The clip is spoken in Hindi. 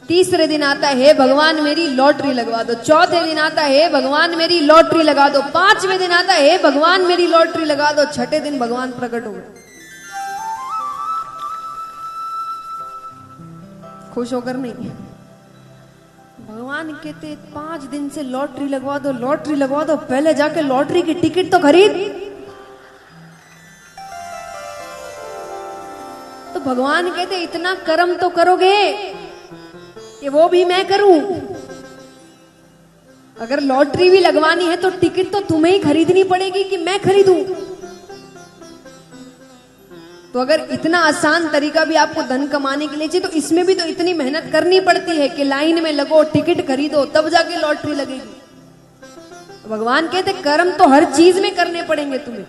तीसरे दिन आता है, हे भगवान मेरी लॉटरी लगवा दो। चौथे दिन आता है, हे भगवान मेरी लॉटरी लगा दो। पांचवें दिन आता है, हे भगवान मेरी लॉटरी लगा दो। छठे दिन भगवान प्रकट हो गए, खुश होकर नहीं। भगवान कहते 5 दिन से लॉटरी लगवा दो, लॉटरी लगवा दो, पहले जाके लॉटरी की टिकट तो खरीद। तो भगवान कहते इतना कर्म तो करोगे कि वो भी मैं करूं। अगर लॉटरी भी लगवानी है तो टिकट तो तुम्हें ही खरीदनी पड़ेगी कि मैं खरीदूं। तो अगर इतना आसान तरीका भी आपको धन कमाने के लिए चाहिए, तो इसमें भी तो इतनी मेहनत करनी पड़ती है कि लाइन में लगो, टिकट खरीदो, तब जाके लॉटरी लगेगी। भगवान कहते कर्म तो हर चीज में करने पड़ेंगे तुम्हें।